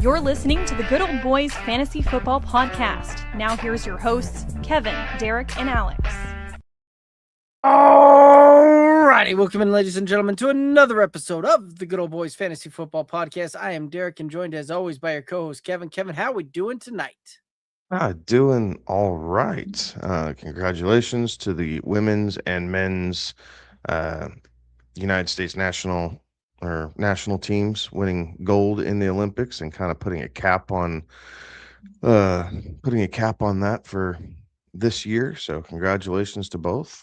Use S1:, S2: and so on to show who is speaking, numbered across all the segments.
S1: You're listening to the Good Old Boys Fantasy Football Podcast. Now here's your hosts, Kevin, Derek, and Alex.
S2: Alrighty, welcome in, ladies and gentlemen, to another episode of the Good Old Boys Fantasy Football Podcast. I am Derek, and joined as always by our co-host Kevin. Kevin, how are we doing tonight?
S3: Doing all right. Congratulations to the women's and men's United States national teams winning gold in the Olympics and kind of putting a cap on that for this year. So congratulations to both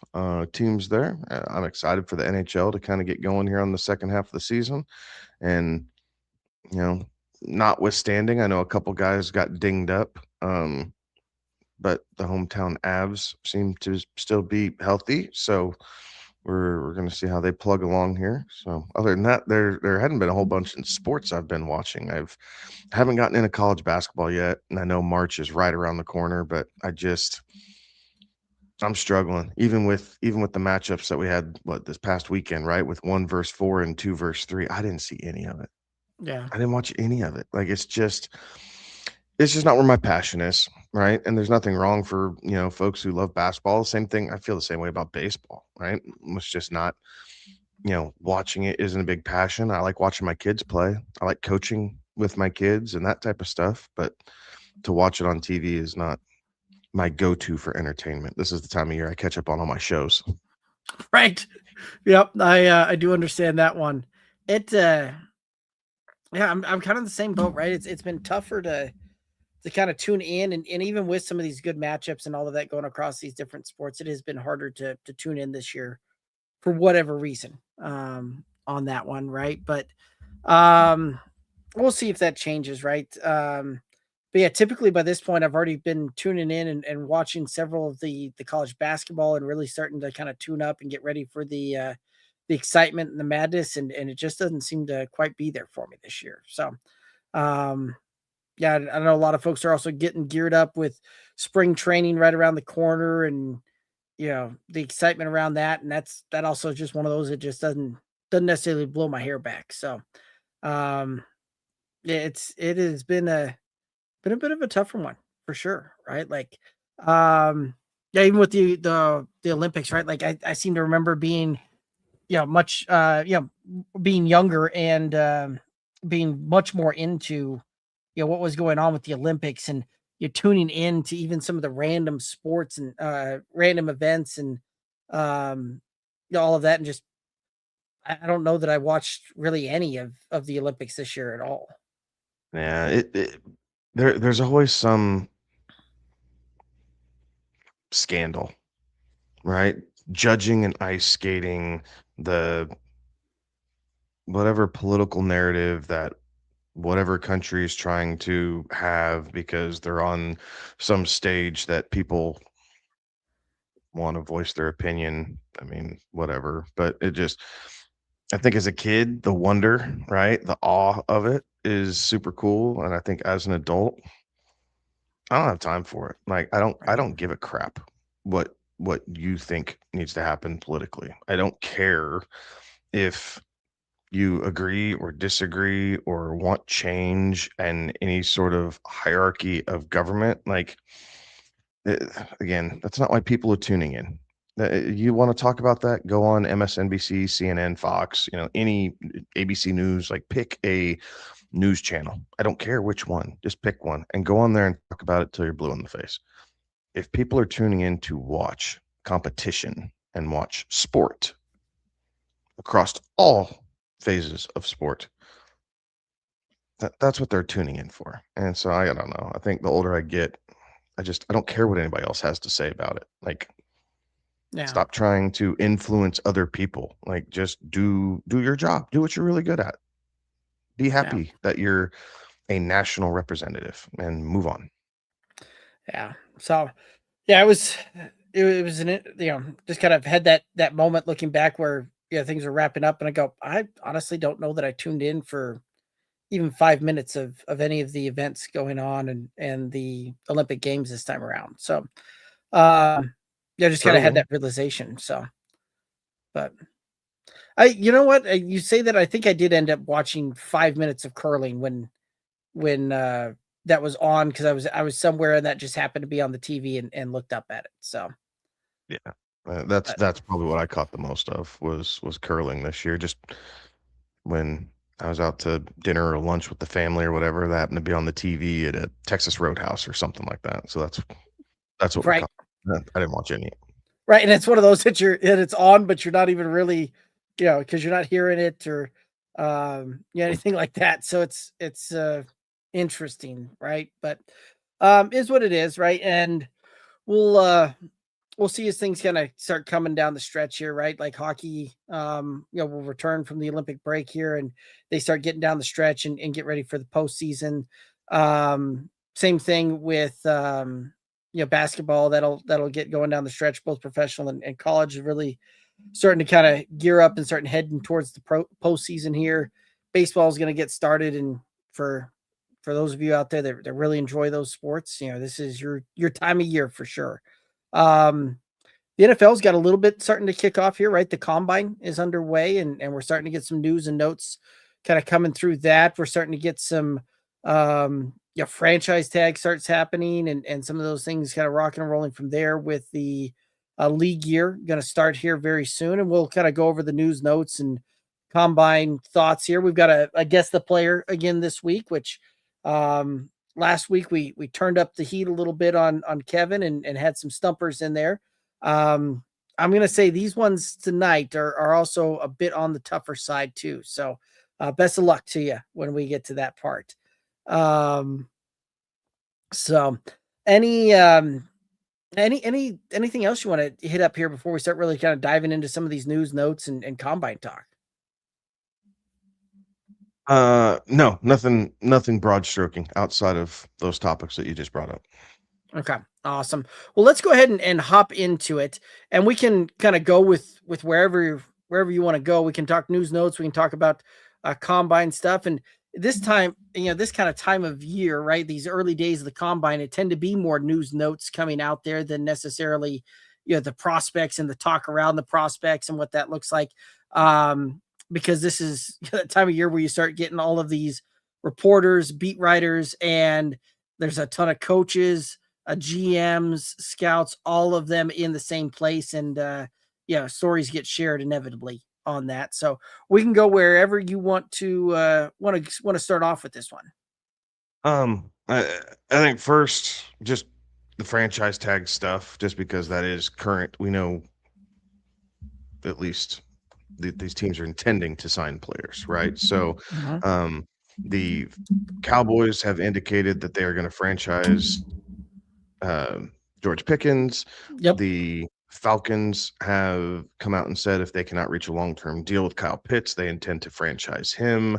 S3: teams there. I'm excited for the NHL to kind of get going here on the second half of the season. And, notwithstanding, I know a couple guys got dinged up, but the hometown Avs seem to still be healthy. So we're going to see how they plug along here. So other than that, there hadn't been a whole bunch in sports I've been watching. Haven't gotten into college basketball yet, and I know March is right around the corner, but I'm struggling even with the matchups that we had this past weekend, right? With 1 versus 4 and 2 versus 3. I didn't see any of it.
S2: Yeah.
S3: I didn't watch any of it. It's just not where my passion is, right? And there's nothing wrong for, folks who love basketball. Same thing. I feel the same way about baseball, right? It's just not, watching it isn't a big passion. I like watching my kids play. I like coaching with my kids and that type of stuff, but to watch it on TV is not my go-to for entertainment. This is the time of year I catch up on all my shows.
S2: Right. Yep. I do understand that one. I'm kind of in the same boat, right? It's been tougher to kind of tune in, and even with some of these good matchups and all of that going across these different sports, it has been harder to tune in this year for whatever reason on that one, right? But we'll see if that changes, right? But yeah, typically by this point, I've already been tuning in and watching several of the college basketball and really starting to kind of tune up and get ready for the excitement and the madness, and it just doesn't seem to quite be there for me this year. So, yeah, I know a lot of folks are also getting geared up with spring training right around the corner, and the excitement around that, and that also just one of those that just doesn't necessarily blow my hair back. So, yeah, it has been a bit of a tougher one for sure, right? Yeah, even with the Olympics, right? I seem to remember being, much, being younger and being much more into, what was going on with the Olympics, and you're tuning in to even some of the random sports and random events and all of that, and just I don't know that I watched really any of the Olympics this year at all.
S3: Yeah, there's always some scandal, right? Judging and ice skating, the whatever political narrative that whatever country is trying to have because they're on some stage that people want to voice their opinion. I mean, whatever. But I think as a kid, the wonder, right? The awe of it is super cool. And I think as an adult, I don't have time for it. I don't give a crap what you think needs to happen politically. I don't care if you agree or disagree or want change and any sort of hierarchy of government. Again, that's not why people are tuning in. You want to talk about that? Go on MSNBC, CNN, Fox, any ABC News. Pick a news channel. I don't care which one. Just pick one and go on there and talk about it till you're blue in the face. If people are tuning in to watch competition and watch sport across all phases of sport, that's what they're tuning in for. And so I don't know. I think the older I get, I don't care what anybody else has to say about it. Stop trying to influence other people. Just do your job. Do what you're really good at. Be happy that you're a national representative and move on.
S2: Yeah. So, yeah, it was an, just kind of had that moment looking back where, things are wrapping up, and I go, I honestly don't know that I tuned in for even 5 minutes of any of the events going on and the Olympic Games this time around. So, just kind of had that realization. So, but you know what? You say that, I think I did end up watching 5 minutes of curling when when that was on, because I was somewhere and that just happened to be on the TV and looked up at it. So
S3: Yeah.
S2: but
S3: That's probably what I caught the most of was curling this year. Just when I was out to dinner or lunch with the family or whatever, that happened to be on the TV at a Texas Roadhouse or something like that. So that's what we
S2: right,
S3: caught. I didn't watch any.
S2: right, and it's one of those that it's on, but you're not even really, because you're not hearing it or anything like that. So it's interesting, right? But is what it is, right? And we'll we'll see as things kind of start coming down the stretch here, right? Like hockey, will return from the Olympic break here, and they start getting down the stretch and get ready for the postseason. Same thing with basketball. That'll get going down the stretch. Both professional and college are really starting to kind of gear up and starting heading towards the postseason here. Baseball is going to get started, and for those of you out there that really enjoy those sports, this is your time of year for sure. Um, the NFL's got a little bit starting to kick off here, right? The combine is underway, and we're starting to get some news and notes kind of coming through that. We're starting to get some franchise tag starts happening, and some of those things kind of rocking and rolling from there with the league year going to start here very soon. And we'll kind of go over the news notes and combine thoughts here. We've got a guess the player again this week, which last week we turned up the heat a little bit on Kevin and had some stumpers in there. I'm going to say these ones tonight are also a bit on the tougher side too. So best of luck to you when we get to that part. So any anything else you want to hit up here before we start really kind of diving into some of these news notes and combine talk?
S3: No, nothing broad stroking outside of those topics that you just brought up.
S2: Okay, awesome. Well, let's go ahead and hop into it, and we can kind of go with wherever you want to go. We can talk news notes. We can talk about combine stuff, and this time, this kind of time of year, right? These early days of the combine, it tend to be more news notes coming out there than necessarily, the prospects and the talk around the prospects and what that looks like. Because this is the time of year where you start getting all of these reporters, beat writers, and there's a ton of coaches, GMs, scouts, all of them in the same place. And stories get shared inevitably on that. So we can go wherever you want to start off with this one.
S3: I think first, just the franchise tag stuff, just because that is current. We know at least these teams are intending to sign players, right? So, the Cowboys have indicated that they are going to franchise George Pickens.
S2: Yep.
S3: The Falcons have come out and said if they cannot reach a long-term deal with Kyle Pitts, they intend to franchise him.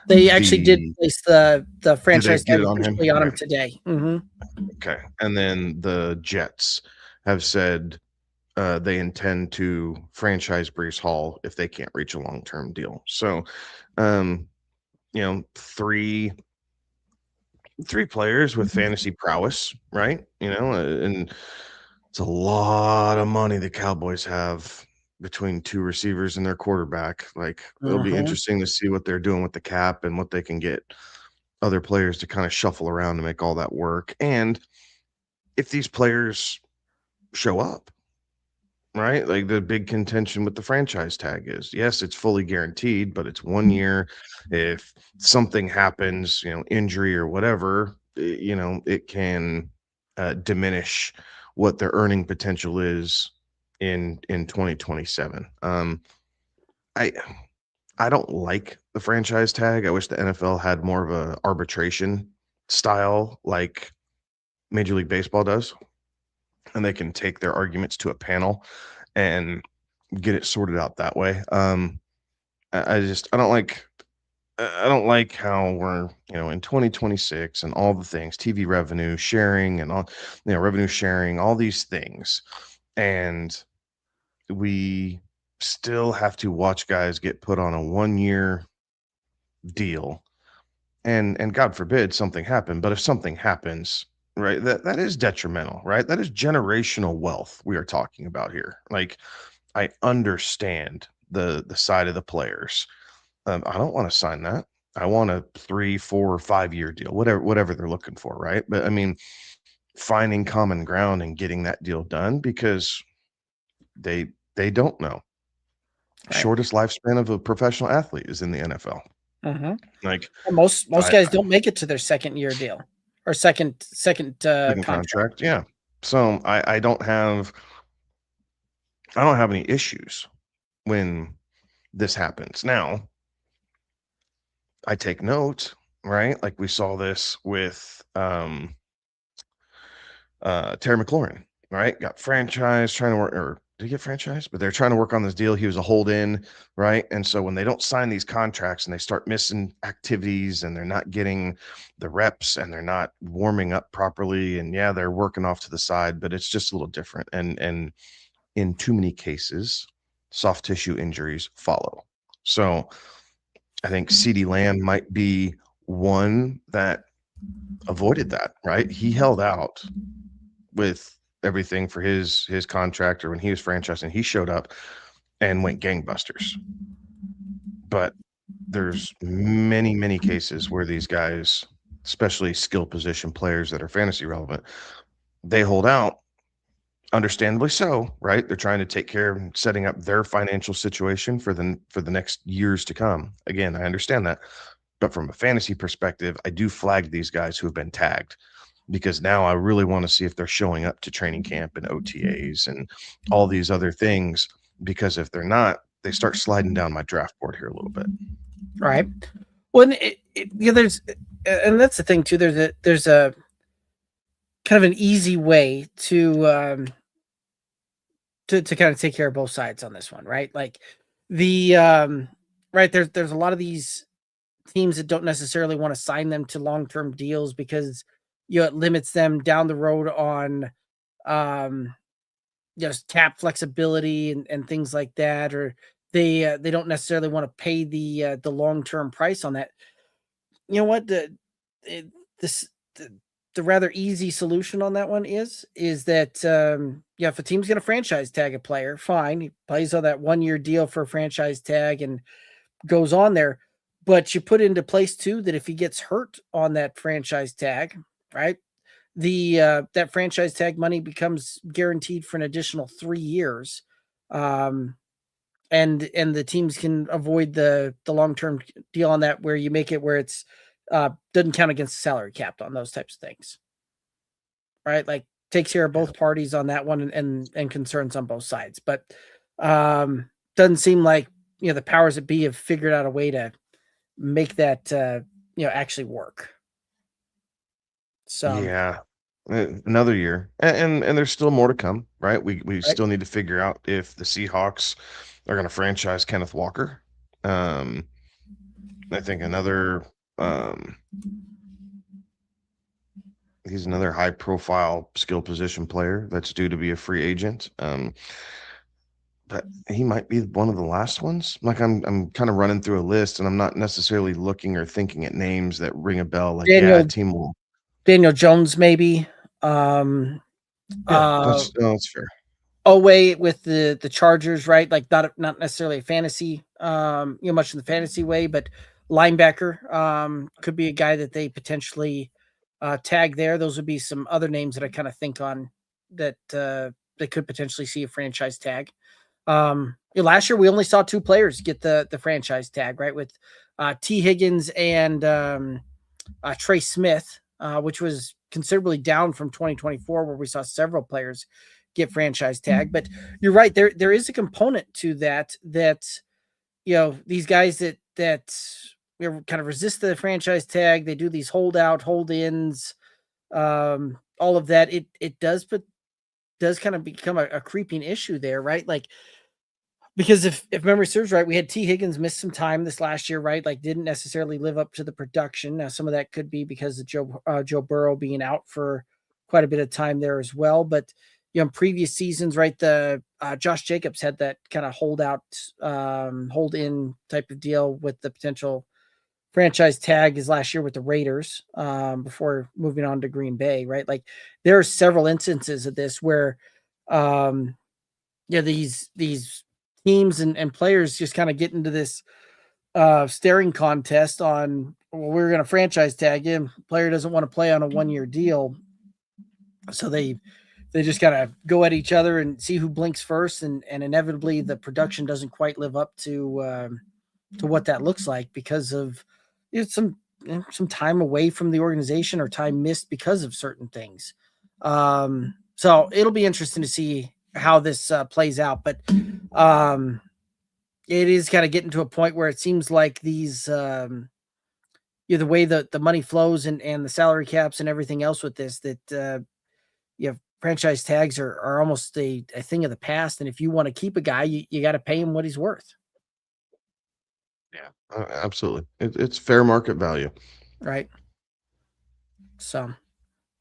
S2: They actually did place the franchise tag
S3: on him
S2: today.
S3: Okay. And then the Jets have said they intend to franchise Breece Hall if they can't reach a long-term deal. So, three players with fantasy prowess, right? And it's a lot of money the Cowboys have between two receivers and their quarterback. Like, it'll be interesting to see what they're doing with the cap and what they can get other players to kind of shuffle around to make all that work. And if these players show up, right? Like, the big contention with the franchise tag is, yes, it's fully guaranteed, but it's 1 year. If something happens, injury or whatever, it can diminish what their earning potential is in 2027. I don't like the franchise tag. I wish the NFL had more of a arbitration style like Major League Baseball does, and they can take their arguments to a panel and get it sorted out that way. I don't like how we're, in 2026 and all the things, TV revenue sharing and all, revenue sharing, all these things. And we still have to watch guys get put on a 1-year deal. And God forbid something happened. But if something happens, right, that is detrimental, right? That is generational wealth we are talking about here. Like, I understand the side of the players. I don't want to sign that. I want a 3, 4, or 5 year deal, whatever they're looking for, right? But I mean, finding common ground and getting that deal done because they don't know.
S2: Right.
S3: Shortest lifespan of a professional athlete is in the NFL.
S2: Mhm.
S3: Like
S2: And most
S3: I
S2: guys don't make it to their second year deal or second
S3: second
S2: contract.
S3: contract, yeah. So I don't have any issues when this happens. Now, I take note, right? Like we saw this with Terry McLaurin, right? Got franchised, trying to work, or did he get franchised? But they're trying to work on this deal. He was a hold in, right? And so when they don't sign these contracts and they start missing activities and they're not getting the reps and they're not warming up properly, and yeah, they're working off to the side, but it's just a little different. And in too many cases, soft tissue injuries follow. So I think CeeDee Lamb might be one that avoided that, right? He held out with everything for his contract, or when he was franchised, and he showed up and went gangbusters. But there's many cases where these guys, especially skill position players that are fantasy relevant, they hold out, understandably so, right? They're trying to take care of setting up their financial situation for the next years to come. Again, I understand that. But from a fantasy perspective, I do flag these guys who have been tagged, because now I really want to see if they're showing up to training camp and OTAs and all these other things, because if they're not, they start sliding down my draft board here a little bit.
S2: Right. Well, there's, and that's the thing too. There's a kind of an easy way to kind of take care of both sides on this one, right? Like right, there's a lot of these teams that don't necessarily want to sign them to long-term deals because it limits them down the road on just cap flexibility and things like that, or they don't necessarily want to pay the long-term price on that. You know what, it- this the rather easy solution on that one is that if a team's going to franchise tag a player, fine, he plays on that 1 year deal for a franchise tag and goes on there, but you put into place too that if he gets hurt on that franchise tag, right, the that franchise tag money becomes guaranteed for an additional 3 years, um, and the teams can avoid the long term deal on that, where you make it where it's doesn't count against the salary cap on those types of things, right? Like takes care of both parties on that one, and concerns on both sides, but doesn't seem like the powers that be have figured out a way to make that actually work. So
S3: Yeah, another year, and there's still more to come, right? We
S2: right,
S3: still need to figure out if the Seahawks are going to franchise Kenneth Walker. Um, I think um, he's another high profile skill position player that's due to be a free agent. But he might be one of the last ones. Like I'm kind of running through a list, and I'm not necessarily looking or thinking at names that ring a bell. Like, yeah, a
S2: Daniel
S3: team will.
S2: Daniel Jones maybe. Um,
S3: Yeah,
S2: uh,
S3: that's fair.
S2: Oway with the Chargers, right? Like not necessarily a fantasy, much in the fantasy way, but linebacker could be a guy that they potentially tag there. Those would be some other names that I kind of think on that they could potentially see a franchise tag. Last year we only saw two players get the franchise tag, right? With T. Higgins and Trey Smith, which was considerably down from 2024, where we saw several players get franchise tag. But you're right, there is a component to that these guys that kind of resist the franchise tag, they do these hold ins, all of that. It does kind of become a creeping issue there, right? Like, because if memory serves right, we had T. Higgins miss some time this last year, right? Like didn't necessarily live up to the production. Now some of that could be because of Joe Burrow being out for quite a bit of time there as well. But in previous seasons, right, the Josh Jacobs had that kind of hold in type of deal with the potential franchise tag his last year with the Raiders, before moving on to Green Bay, right? Like there are several instances of this where these teams and players just kind of get into this staring contest on, well, we're going to franchise tag him. Player doesn't want to play on a 1-year deal, so they just gotta go at each other and see who blinks first, and inevitably the production doesn't quite live up to what that looks like because of some time away from the organization or time missed because of certain things. So it'll be interesting to see how this plays out, but it is kind of getting to a point where it seems like these the way the money flows and the salary caps and everything else with this, that franchise tags are almost a thing of the past. And if you want to keep a guy, you got to pay him what he's worth.
S3: Yeah, absolutely. It's fair market value.
S2: Right. So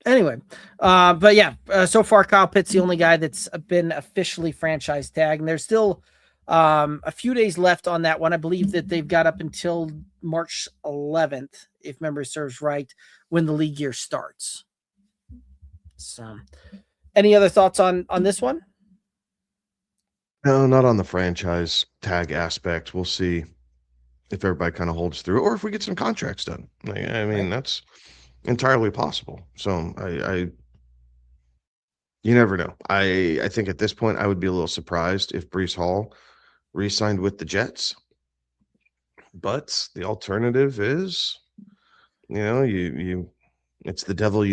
S2: anyway, but yeah, so far Kyle Pitt's the only guy that's been officially franchise tagged, and there's still a few days left on that one. I believe that they've got up until March 11th, if memory serves right, when the league year starts. So, any other thoughts on this one?
S3: No, not on the franchise tag aspect. We'll see if everybody kind of holds through, or if we get some contracts done. I mean, that's entirely possible. So you never know. I think at this point I would be a little surprised if Breece Hall re-signed with the Jets. But the alternative is, you it's the devil,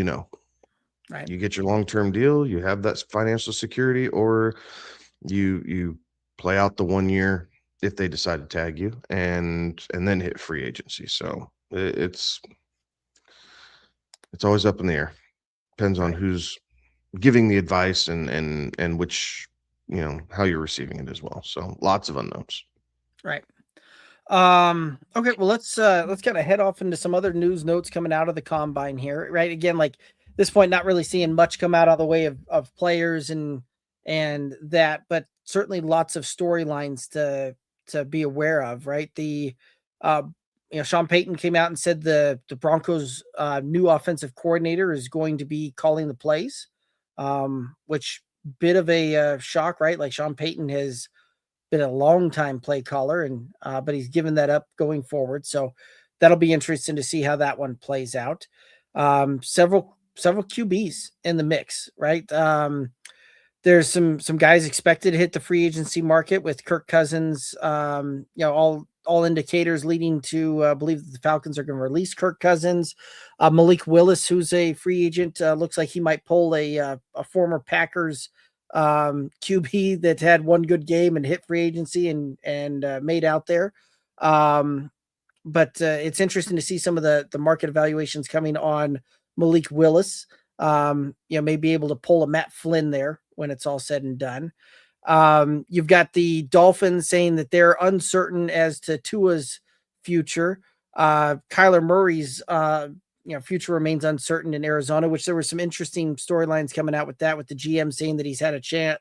S2: Right.
S3: You get your long-term deal, you have that financial security, or you play out the 1 year if they decide to tag you, and then hit free agency. So it's always up in the air. Depends on who's giving the advice and which, how you're receiving it as well. So lots of unknowns.
S2: Right. Okay, well, let's kind of head off into some other news notes coming out of the combine here. Right. Again, like this point, not really seeing much come out of the way of players and that, but certainly lots of storylines to be aware of. Right. The Sean Payton came out and said the Broncos new offensive coordinator is going to be calling the plays, which bit of a shock, right? Like Sean Payton has been a long time play caller, and but he's given that up going forward. So that'll be interesting to see how that one plays out. Several QBs in the mix, right? There's some guys expected to hit the free agency market with Kirk Cousins. All indicators leading to believe that the Falcons are going to release Kirk Cousins. Malik Willis, who's a free agent, looks like he might pull a former Packers QB that had one good game and hit free agency and made out there. But it's interesting to see some of the market evaluations coming on Malik Willis. May be able to pull a Matt Flynn there when it's all said and done. You've got the Dolphins saying that they're uncertain as to Tua's future. Kyler Murray's future remains uncertain in Arizona, which there were some interesting storylines coming out with that, with the GM saying that he's had a chat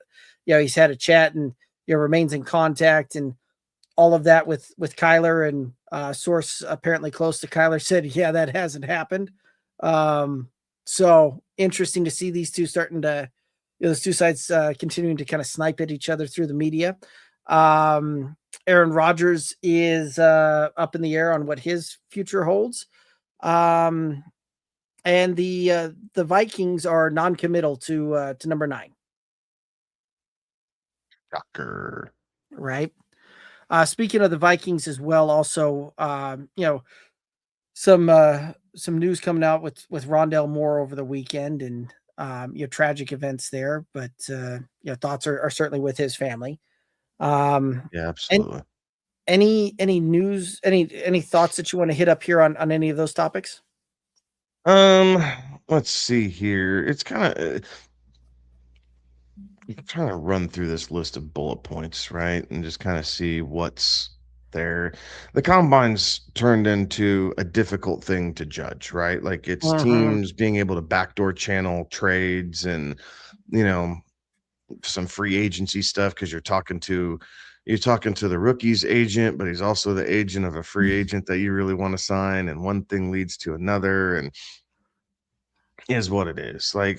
S2: and remains in contact and all of that with Kyler, and source apparently close to Kyler said, yeah, that hasn't happened. So interesting to see these two starting to, those two sides continuing to kind of snipe at each other through the media. Aaron Rodgers is up in the air on what his future holds. And the Vikings are non-committal to number 9.
S3: Shocker.
S2: Right. Speaking of the Vikings as well, also, some news coming out with Rondale Moore over the weekend, and tragic events there, but thoughts are certainly with his family.
S3: Yeah, absolutely.
S2: Any news, any thoughts that you want to hit up here on any of those topics?
S3: Let's see here. It's kind of trying to run through this list of bullet points, right? And just kind of see what's there. The combine's turned into a difficult thing to judge, right? Like it's teams being able to backdoor channel trades and, some free agency stuff, because you're talking to the rookie's agent, but he's also the agent of a free agent that you really want to sign, and one thing leads to another, and is what it is. Like,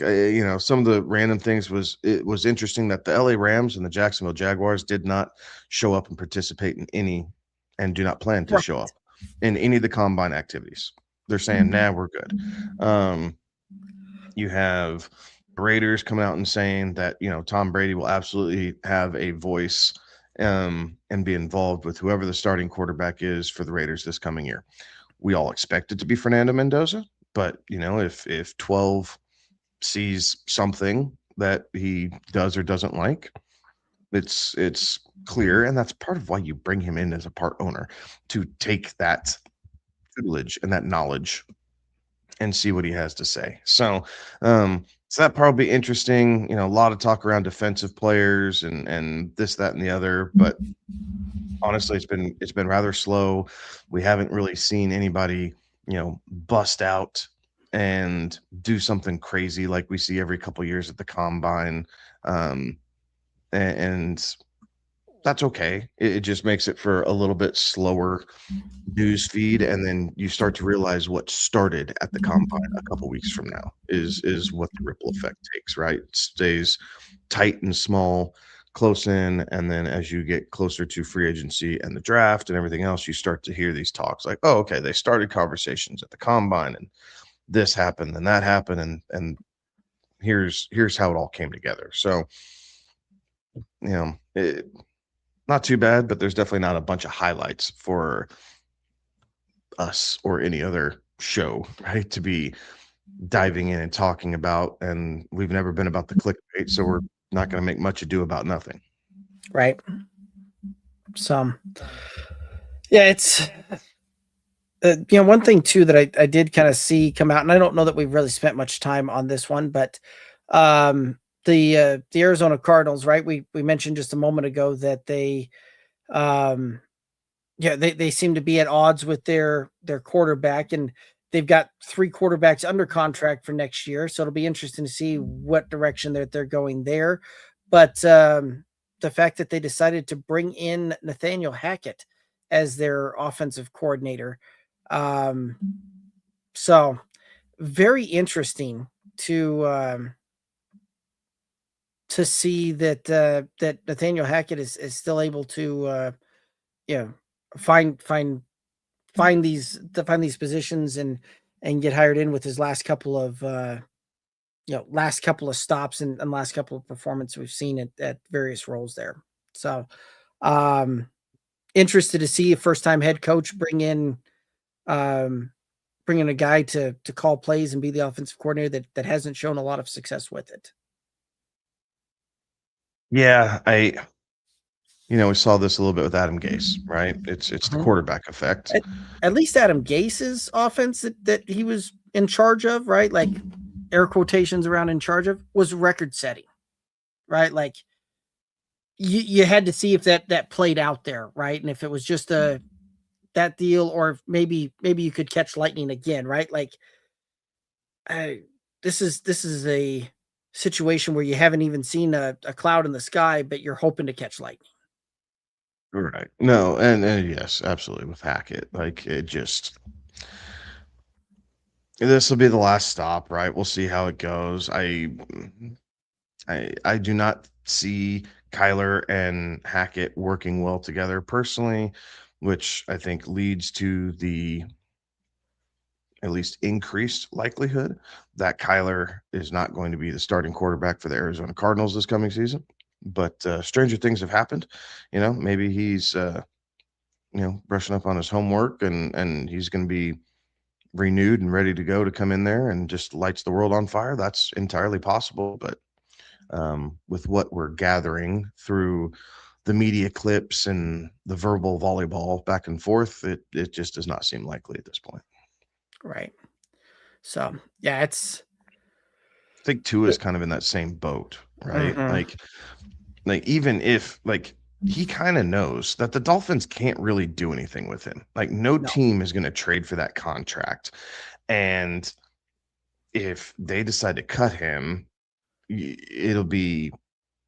S3: some of the random things it was interesting that the LA Rams and the Jacksonville Jaguars did not show up and participate in any and do not plan to
S2: Right.
S3: show up in any of the combine activities. They're saying, nah, we're good. You have the Raiders coming out and saying that, Tom Brady will absolutely have a voice and be involved with whoever the starting quarterback is for the Raiders this coming year. We all expect it to be Fernando Mendoza, but if 12 sees something that he does or doesn't like, it's clear, and that's part of why you bring him in as a part owner, to take that privilege and that knowledge and see what he has to say. So that part will be interesting. A lot of talk around defensive players and this, that, and the other, but honestly, it's been rather slow. We haven't really seen anybody, bust out and do something crazy like we see every couple years at the combine. And that's okay. It just makes it for a little bit slower news feed, and then you start to realize what started at the combine a couple weeks from now is what the ripple effect takes, right? It stays tight and small, close in, and then as you get closer to free agency and the draft and everything else, you start to hear these talks like, oh, okay, they started conversations at the combine, and this happened and that happened, and here's how it all came together. So, not too bad, but there's definitely not a bunch of highlights for us or any other show, right, to be diving in and talking about. And we've never been about the clickbait, so we're not going to make much ado about nothing.
S2: Right. So, yeah, it's one thing too that I did kind of see come out, and I don't know that we've really spent much time on this one, but the Arizona Cardinals, right? We mentioned just a moment ago that they they seem to be at odds with their quarterback, and they've got 3 quarterbacks under contract for next year, so it'll be interesting to see what direction they're going there. But the fact that they decided to bring in Nathaniel Hackett as their offensive coordinator, so very interesting to see that that Nathaniel Hackett is still able to find these positions and get hired in with his last couple of stops and last couple of performances we've seen at various roles there. So interested to see a first time head coach bring in a guy to call plays and be the offensive coordinator that hasn't shown a lot of success with it.
S3: Yeah, we saw this a little bit with Adam Gase, right? It's the quarterback effect.
S2: At least Adam Gase's offense that he was in charge of, right? Like air quotations around in charge of, was record setting, right? Like you had to see if that played out there, right? And if it was just that deal, or maybe you could catch lightning again, right? Like this is a situation where you haven't even seen a cloud in the sky, but you're hoping to catch lightning.
S3: Right. No, and yes, absolutely with Hackett. Like this will be the last stop, right? We'll see how it goes. I do not see Kyler and Hackett working well together personally, which I think leads to the at least increased likelihood that Kyler is not going to be the starting quarterback for the Arizona Cardinals this coming season. But stranger things have happened. Maybe he's brushing up on his homework and he's going to be renewed and ready to go to come in there and just lights the world on fire. That's entirely possible. But with what we're gathering through the media clips and the verbal volleyball back and forth, it just does not seem likely at this point.
S2: Right. So yeah, I
S3: think Tua is kind of in that same boat, right? Like even if he kind of knows that the Dolphins can't really do anything with him. Like no team is going to trade for that contract. And if they decide to cut him, it'll be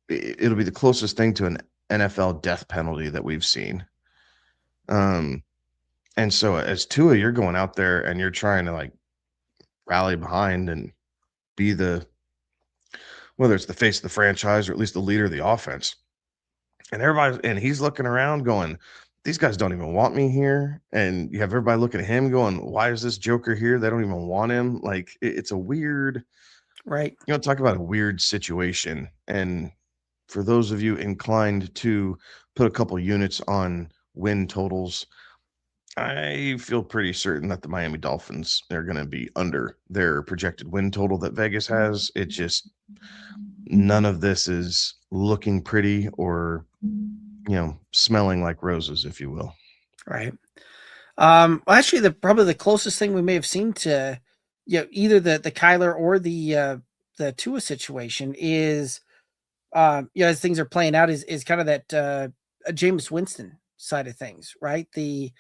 S3: the closest thing to an NFL death penalty that we've seen. And so as Tua, you're going out there and you're trying to rally behind and be whether it's the face of the franchise or at least the leader of the offense. And he's looking around going, these guys don't even want me here. And you have everybody looking at him going, why is this Joker here? They don't even want him. Like, it's a weird,
S2: Right.
S3: talk about a weird situation. And for those of you inclined to put a couple units on win totals, I feel pretty certain that the Miami Dolphins are going to be under their projected win total that Vegas has. It just, none of this is looking pretty or, smelling like roses, if you will.
S2: Right. Actually, probably the closest thing we may have seen to, either the Kyler or the Tua situation is, as things are playing out, is kind of that Jameis Winston side of things, right? The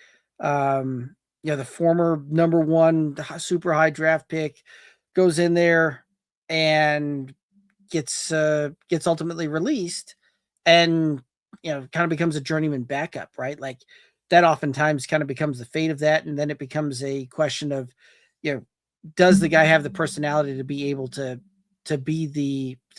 S2: former number one super high draft pick goes in there and gets ultimately released, and kind of becomes a journeyman backup, right? Like that oftentimes kind of becomes the fate of that, and then it becomes a question of, does the guy have the personality to be able to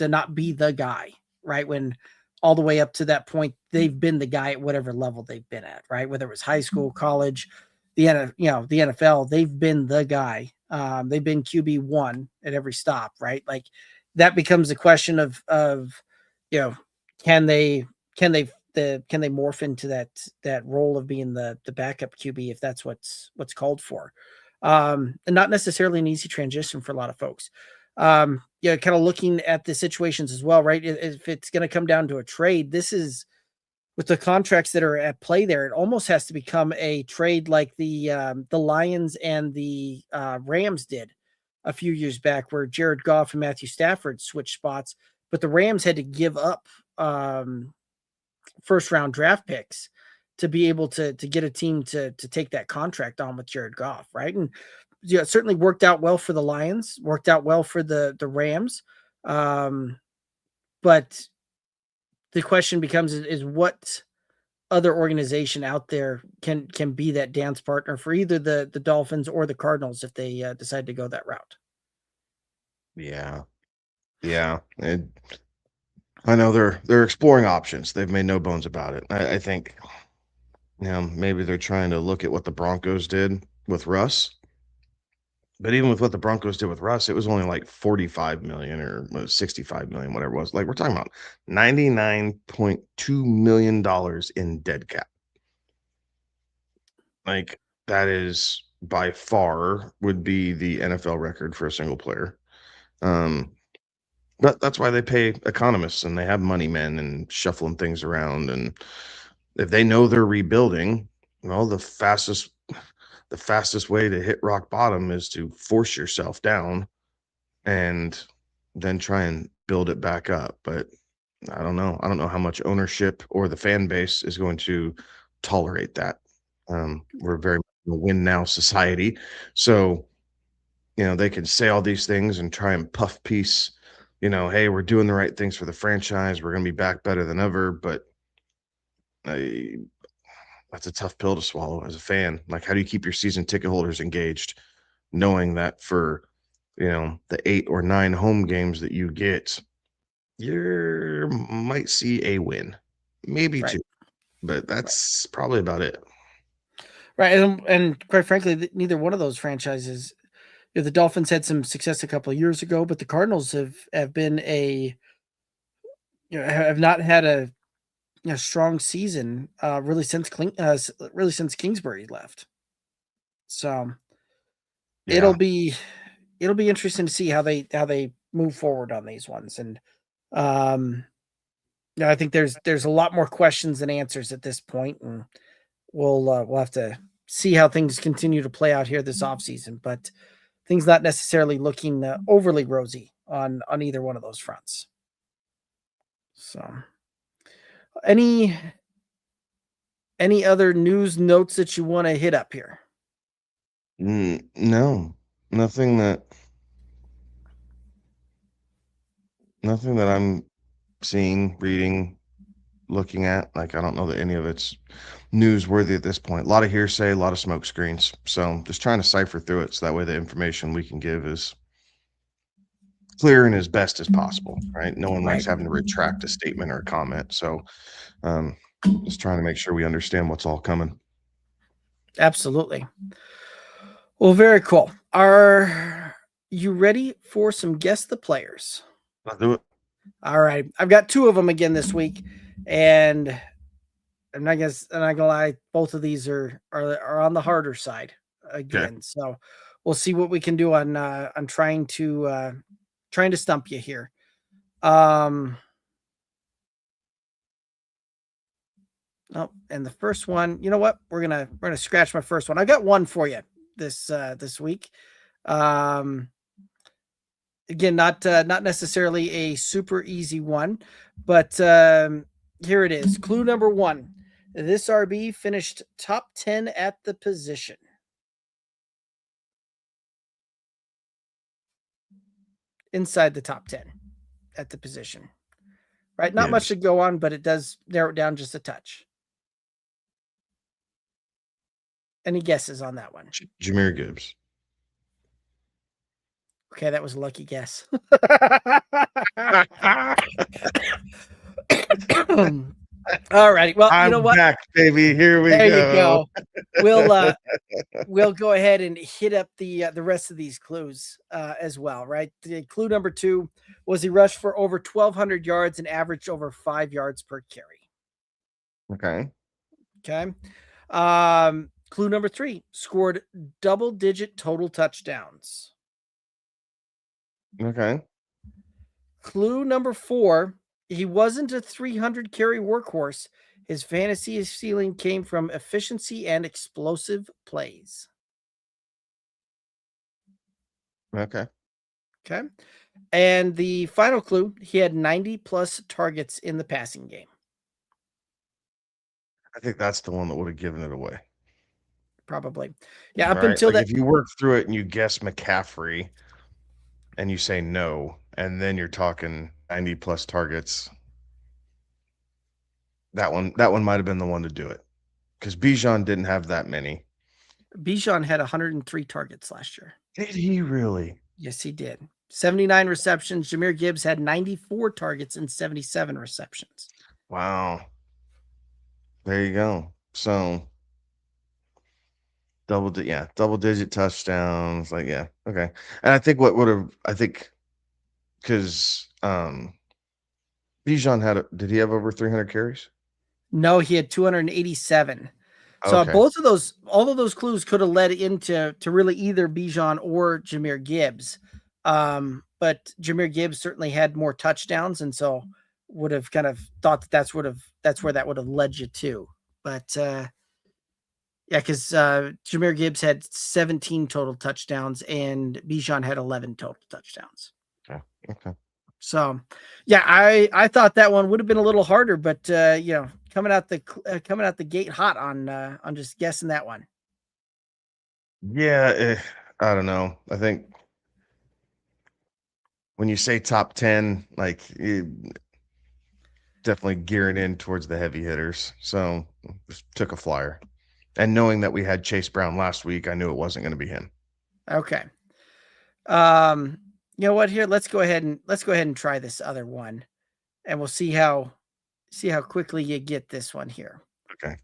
S2: not be the guy, right? When all the way up to that point, they've been the guy at whatever level they've been at, right? Whether it was high school, college, the NFL, they've been the guy. They've been QB1 at every stop, right? Like that becomes a question of can they morph into that role of being the backup QB if that's what's called for, and not necessarily an easy transition for a lot of folks. Kind of looking at the situations as well, right? If it's going to come down to a trade, this is with the contracts that are at play there. It almost has to become a trade like the Lions and the Rams did a few years back, where Jared Goff and Matthew Stafford switched spots, but the Rams had to give up first round draft picks to be able to get a team to take that contract on with Jared Goff, right? And it certainly worked out well for the Lions, worked out well for the Rams, but the question becomes is what other organization out there can be that dance partner for either the Dolphins or the Cardinals if they decide to go that route.
S3: Yeah. I know they're exploring options. They've made no bones about it. I think, maybe they're trying to look at what the Broncos did with Russ. But even with what the Broncos did with Russ, it was only like 45 million or 65 million, whatever it was. Like we're talking about $99.2 million in dead cap. Like that is by far would be the NFL record for a single player. But that's why they pay economists and they have money men and shuffling things around. And if they know they're rebuilding, well, the fastest way to hit rock bottom is to force yourself down and then try and build it back up. But I don't know. I don't know how much ownership or the fan base is going to tolerate that. We're very much in a win now society. So, they can say all these things and try and puff piece, hey, we're doing the right things for the franchise. We're going to be back better than ever. But that's a tough pill to swallow as a fan. Like, how do you keep your season ticket holders engaged, knowing that for, the 8 or 9 home games that you get, you might see a win, maybe
S2: Right.
S3: 2, but that's probably about it.
S2: Right. And quite frankly, neither one of those franchises, the Dolphins had some success a couple of years ago, but the Cardinals have been have not had a strong season really since Kingsbury left. So
S3: Yeah.
S2: it'll be interesting to see how they move forward on these ones. And I think there's a lot more questions than answers at this point, and we'll have to see how things continue to play out here this offseason. But things not necessarily looking overly rosy on either one of those fronts. So, any other news notes that you want to hit up here?
S3: No, nothing that I'm seeing, reading, looking at. Like, I don't know that any of it's newsworthy at this point. A lot of hearsay, a lot of smoke screens. So just trying to cipher through it so that way the information we can give is clear and as best as possible, right? No one likes having to retract a statement or a comment. So Just trying to make sure we understand what's all coming.
S2: Absolutely. Well, very cool. Are you ready for some guess the players?
S3: Let's do it.
S2: All right. I've got 2 of them again this week, and I'm not gonna lie, both of these are on the harder side again. So we'll see what we can do on trying to stump you here. Oh, and the first one, you know what? We're gonna scratch my first one. I got one for you this week. Again, not necessarily a super easy one, but here it is. Clue number 1. This RB finished top 10 at the position. Inside the top 10 at the position. Right? Not much to go on, but it does narrow it down just a touch. Any guesses on that one?
S3: Jahmyr Gibbs.
S2: Okay, that was a lucky guess. All righty. Well, you know what?
S3: Back, baby. Here we go.
S2: There you go. We'll go ahead and hit up the rest of these clues as well, right? Clue number 2 was he rushed for over 1,200 yards and averaged over 5 yards per carry.
S3: Okay.
S2: Okay. Clue number 3 scored double-digit total touchdowns.
S3: Okay.
S2: Clue number 4, he wasn't a 300 carry workhorse. His fantasy ceiling came from efficiency and explosive plays.
S3: Okay.
S2: Okay. And the final clue, he had 90 plus targets in the passing game.
S3: I think that's the one that would have given it away.
S2: Probably. Yeah, up
S3: right?
S2: until
S3: Like
S2: that.
S3: if you work through it and you guess McCaffrey and you say no, and then you're talking 90 plus targets, that one might have been the one to do it. Because Bijan didn't have that many.
S2: Bijan had 103 targets last year.
S3: Did he really?
S2: Yes, he did. 79 receptions. Jahmyr Gibbs had 94 targets and 77 receptions.
S3: Wow. There you go. So double digit touchdowns. Like, yeah, okay. And I think because Bijan did he have over 300 carries?
S2: No, he had 287. So
S3: Okay.
S2: all of those clues could have led into really either Bijan or Jahmyr Gibbs. But Jahmyr Gibbs certainly had more touchdowns, and so would have kind of thought that's where that would have led you to. But yeah, because Jahmyr Gibbs had 17 total touchdowns and Bijan had 11 total touchdowns.
S3: Okay.
S2: So, yeah, I thought that one would have been a little harder, but coming out the gate hot on just guessing that one.
S3: Yeah, I don't know. I think when you say top 10, like definitely gearing in towards the heavy hitters. So just took a flyer. And knowing that we had Chase Brown last week, I knew it wasn't going to be him.
S2: Okay. You know what? Here, let's go ahead and try this other one, and we'll see how quickly you get this one here.
S3: Okay.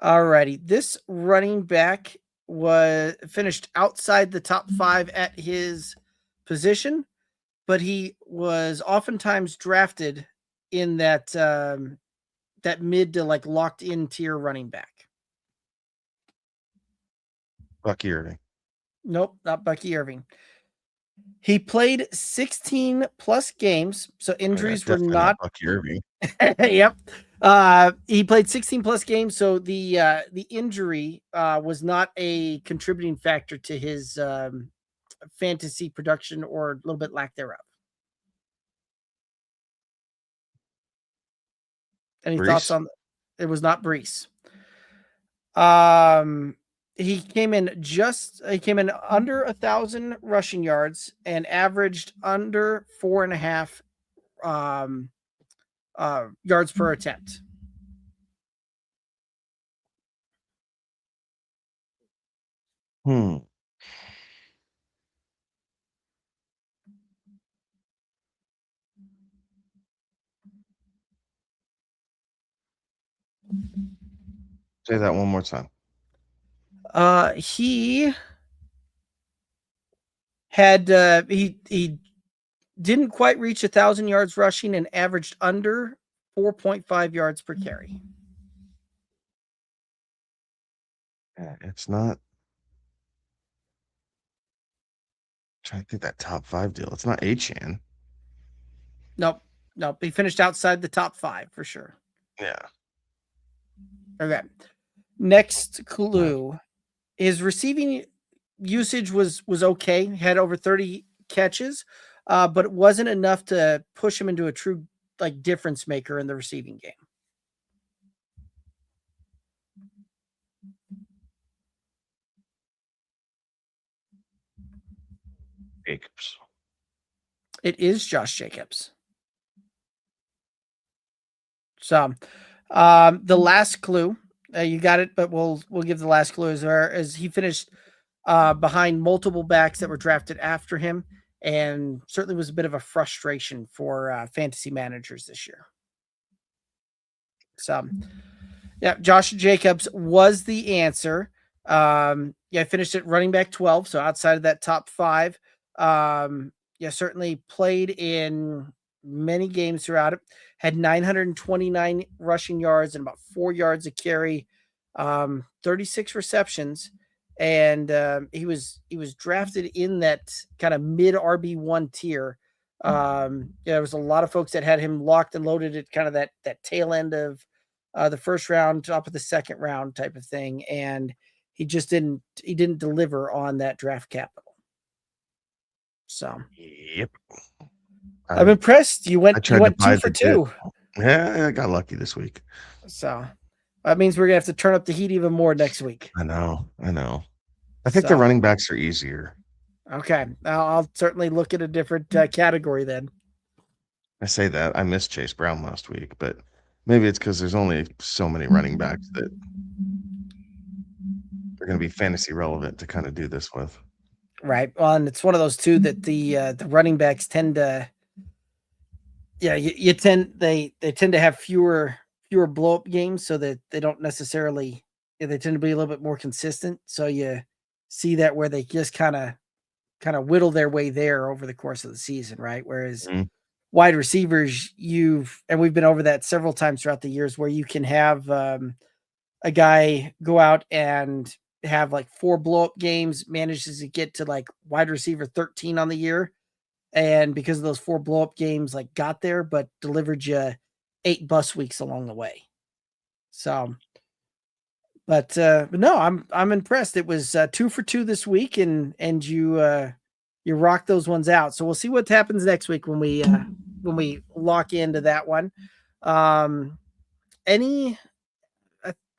S2: Alrighty. This running back was finished outside the top 5 at his position, but he was oftentimes drafted in that mid to like locked in tier running back.
S3: Bucky Irving.
S2: Nope, not Bucky Irving. He played 16 plus games, so injuries were not
S3: Bucky Irving.
S2: Yep. He played 16 plus games, so the injury was not a contributing factor to his fantasy production or a little bit lack thereof. Any thoughts on it? Was not Brees. He came in under 1,000 rushing yards and averaged under 4.5 yards per attempt.
S3: Say that one more time.
S2: He had he didn't quite reach 1,000 yards rushing and averaged under 4.5 yards per carry.
S3: It's not. Trying to think that top 5 deal. It's not Achan.
S2: Nope. He finished outside the top 5 for sure.
S3: Yeah.
S2: Okay. Next clue. His receiving usage was okay. He had over 30 catches, but it wasn't enough to push him into a true like difference maker in the receiving game.
S3: Jacobs.
S2: It is Josh Jacobs. So, the last clue, you got it, but we'll give the last clue as he finished behind multiple backs that were drafted after him, and certainly was a bit of a frustration for fantasy managers this year. So, yeah, Josh Jacobs was the answer. Yeah, I finished at running back 12, so outside of that top 5. Yeah, certainly played in many games throughout it. Had 929 rushing yards and about 4 yards a carry, 36 receptions, and he was drafted in that kind of mid RB1 tier. Yeah, there was a lot of folks that had him locked and loaded at kind of that tail end of the first round, top of the second round type of thing, and he just didn't deliver on that draft capital. So,
S3: yep,
S2: I'm impressed. You went 2 for 2.
S3: Yeah, I got lucky this week.
S2: So that means we're gonna have to turn up the heat even more next week.
S3: I know. I think the running backs are easier.
S2: Okay, I'll certainly look at a different category then.
S3: I say that I missed Chase Brown last week, but maybe it's because there's only so many running backs that are going to be fantasy relevant to kind of do this with.
S2: Right. Well, and it's one of those too that the running backs tend to, yeah, they tend to have fewer blow up games, so that they don't necessarily, they tend to be a little bit more consistent. So you see that where they just kind of whittle their way there over the course of the season, right? Whereas wide receivers, and we've been over that several times throughout the years, where you can have a guy go out and have like 4 blow up games, manages to get to like wide receiver 13 on the year. And because of those 4 blow up games, like got there, but delivered you 8 bus weeks along the way. So, but no, I'm impressed. It was 2 for 2 this week, and you rocked those ones out. So we'll see what happens next week when we lock into that one.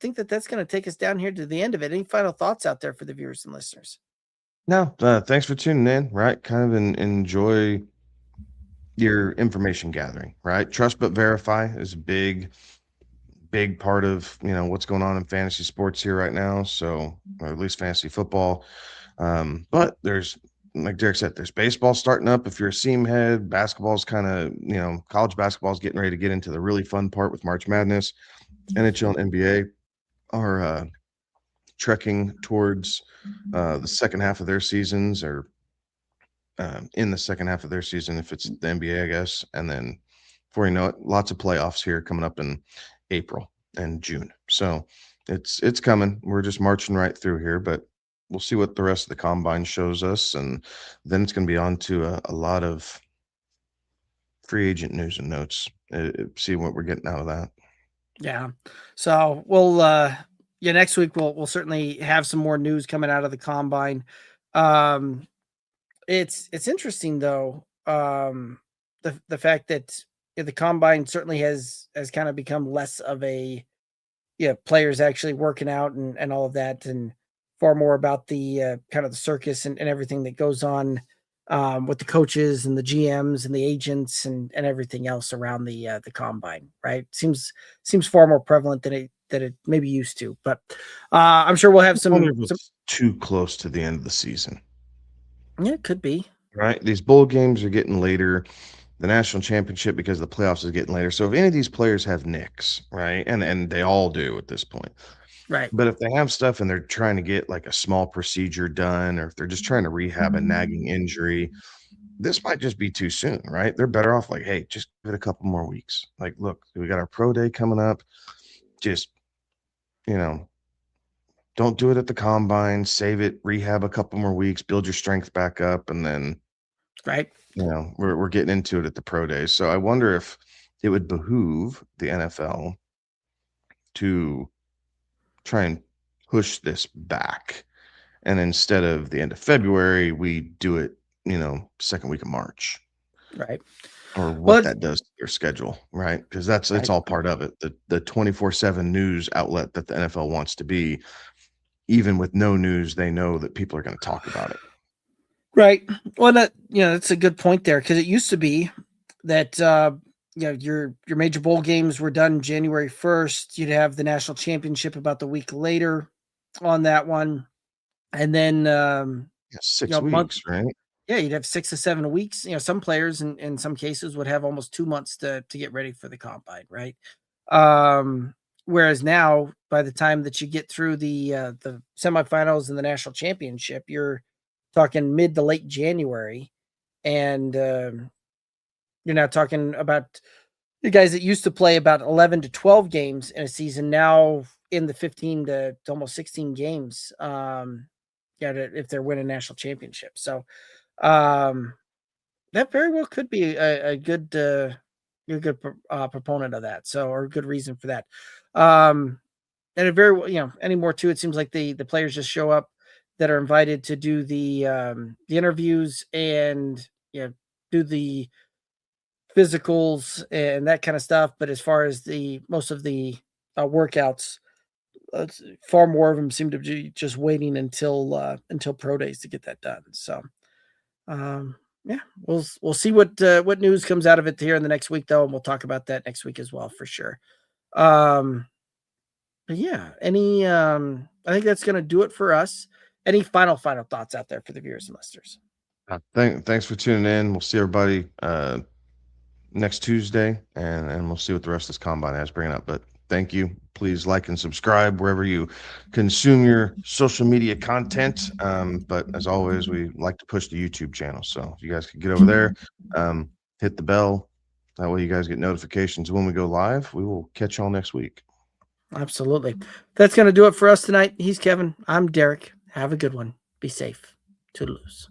S2: I think that's going to take us down here to the end of it. Any final thoughts out there for the viewers and listeners?
S3: No, thanks for tuning in, right? Kind of enjoy your information gathering, right? Trust but verify is a big part of, what's going on in fantasy sports here right now. So, or at least fantasy football. But there's, like Derek said, there's baseball starting up. If you're a seam head, basketball's kind of, college basketball's getting ready to get into the really fun part with March Madness. NHL and NBA are trekking towards the second half of their seasons, or in the second half of their season if it's the NBA, I guess. And then before you know it, lots of playoffs here coming up in April and June. So it's coming. We're just marching right through here, but we'll see what the rest of the combine shows us, and then it's going to be on to a lot of free agent news and notes. See what we're getting out of that.
S2: Yeah. So we'll next week we'll certainly have some more news coming out of the combine. It's interesting though, the fact that the combine certainly has kind of become less of a players actually working out and all of that, and far more about the kind of the circus and everything that goes on with the coaches and the GMs and the agents and everything else around the combine, right? Seems far more prevalent than it maybe used to, but I'm sure we'll have some
S3: too close to the end of the season.
S2: Yeah, it could be.
S3: Right. These bowl games are getting later. the national championship because the playoffs is getting later. So if any of these players have nicks, right, and they all do at this point,
S2: Right.
S3: but if they have stuff and they're trying to get like a small procedure done, or if they're just trying to rehab a nagging injury, this might just be too soon, right? They're better off like, hey, just give it a couple more weeks. Like, look, we got our pro day coming up. Just, don't do it at the combine. Save it, rehab a couple more weeks, build your strength back up, and then
S2: Right.
S3: we're getting into it at the pro days. So I wonder if it would behoove the NFL to try and push this back. And instead of the end of February, we do it, second week of March,
S2: Right.
S3: or what
S2: Well,
S3: that does to their schedule, right? Because it's
S2: Right.
S3: all part of it. The 24/7 news outlet that the NFL wants to be, even with no news, they know that people are going to talk about it.
S2: Right. Well, that's a good point there, because it used to be that your major bowl games were done January 1st. You'd have the national championship about the week later on that one, and then
S3: 6
S2: month.
S3: weeks, right?
S2: Yeah, you'd have 6 to 7 weeks. Some players in some cases would have almost 2 months to get ready for the combine, right? Whereas now, by the time that you get through the semifinals and the national championship, you're talking mid to late January, and you're now talking about the guys that used to play about 11 to 12 games in a season, now in the 15 to almost 16 games. If they're winning national championship. So that very well could be a good proponent of that. So, or a good reason for that. And it very well, anymore too, it seems like the players just show up that are invited to do the interviews and do the physicals and that kind of stuff. But as far as most of the workouts, far more of them seem to be just waiting until pro days to get that done. So, yeah, we'll see what news comes out of it here in the next week, though, and we'll talk about that next week as well for sure. But yeah, I think that's gonna do it for us. Any final thoughts out there for the viewers and listeners?
S3: Thanks for tuning in. We'll see everybody next Tuesday, and we'll see what the rest of this combine has bringing up. But thank you. Please like and subscribe wherever you consume your social media content. But as always, we like to push the YouTube channel. So if you guys could get over there, hit the bell. That way you guys get notifications when we go live. We will catch y'all next week.
S2: Absolutely. That's going to do it for us tonight. He's Kevin. I'm Derek. Have a good one. Be safe. Toodaloo.